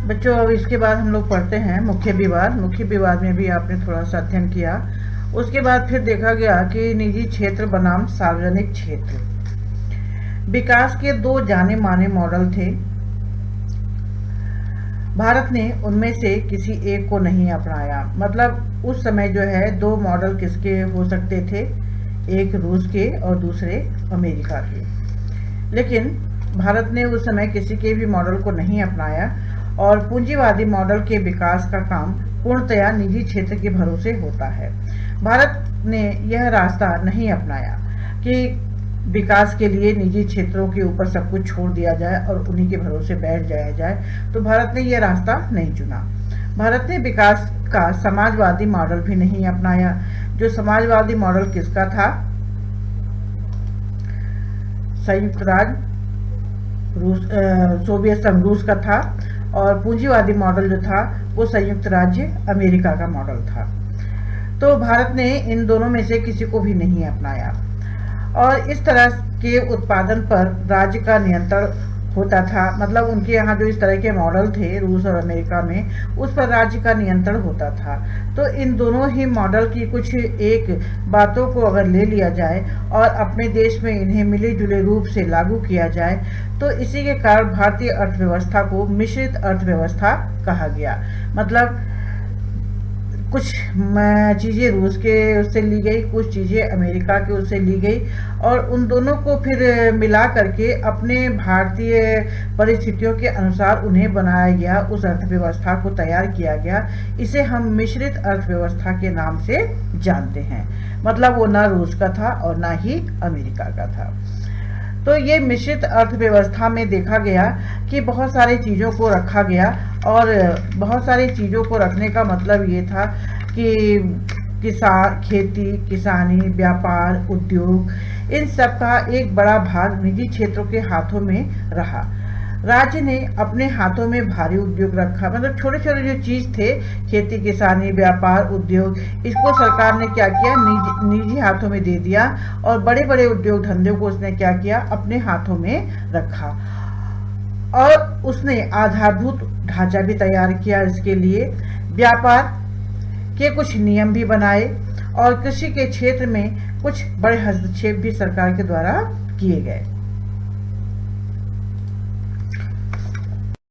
बच्चों, अब इसके बाद हम लोग पढ़ते हैं मुख्य विवाद। मुख्य विवाद में भी आपने थोड़ा सा अध्ययन किया। उसके बाद फिर देखा गया कि निजी क्षेत्र बनाम सार्वजनिक क्षेत्र। विकास के दो जाने माने मॉडल थे। भारत ने उनमें से किसी एक को नहीं अपनाया। मतलब उस समय जो है दो मॉडल किसके हो सकते थे, एक रूस के और दूसरे अमेरिका के। लेकिन भारत ने उस समय किसी के भी मॉडल को नहीं अपनाया और पूंजीवादी मॉडल के विकास का काम पूर्णतया निजी क्षेत्र के भरोसे होता है। भारत ने यह रास्ता नहीं अपनाया कि विकास के लिए निजी क्षेत्रों के ऊपर सब कुछ छोड़ दिया जाए और उन्हीं के भरोसे बैठ जाया जाए। तो भारत ने यह रास्ता नहीं चुना। भारत ने विकास का समाजवादी मॉडल भी नहीं अपनाया। जो समाजवादी मॉडल किसका था? संयुक्त राज्य सोवियत संघ रूस का था और पूंजीवादी मॉडल जो था वो संयुक्त राज्य अमेरिका का मॉडल था। तो भारत ने इन दोनों में से किसी को भी नहीं अपनाया और इस तरह के उत्पादन पर राज्य का नियंत्रण होता था। मतलब उनके यहाँ जो इस तरह के मॉडल थे रूस और अमेरिका में, उस पर राज्य का नियंत्रण होता था। तो इन दोनों ही मॉडल की कुछ एक बातों को अगर ले लिया जाए और अपने देश में इन्हें मिले जुले रूप से लागू किया जाए तो इसी के कारण भारतीय अर्थव्यवस्था को मिश्रित अर्थव्यवस्था कहा गया। मतलब कुछ चीज़ें रूस के उससे ली गई, कुछ चीज़ें अमेरिका के उससे ली गई और उन दोनों को फिर मिला करके अपने भारतीय परिस्थितियों के अनुसार उन्हें बनाया गया, उस अर्थव्यवस्था को तैयार किया गया। इसे हम मिश्रित अर्थव्यवस्था के नाम से जानते हैं। मतलब वो ना रूस का था और ना ही अमेरिका का था। तो ये मिश्रित अर्थव्यवस्था में देखा गया कि बहुत सारी चीज़ों को रखा गया और बहुत सारी चीज़ों को रखने का मतलब ये था कि खेती, किसानी, व्यापार, उद्योग, इन सब का एक बड़ा भाग निजी क्षेत्रों के हाथों में रहा। राज्य ने अपने हाथों में भारी उद्योग रखा। मतलब छोटे छोटे जो चीज़ थे, खेती, किसानी, व्यापार, उद्योग, इसको सरकार ने क्या किया, निजी हाथों में दे दिया और बड़े बड़े उद्योग धंधों को उसने क्या किया, अपने हाथों में रखा। और उसने आधारभूत ढांचा भी तैयार किया इसके लिए, व्यापार के कुछ नियम भी बनाए और कृषि के क्षेत्र में कुछ बड़े हस्तक्षेप भी सरकार के द्वारा किए गए।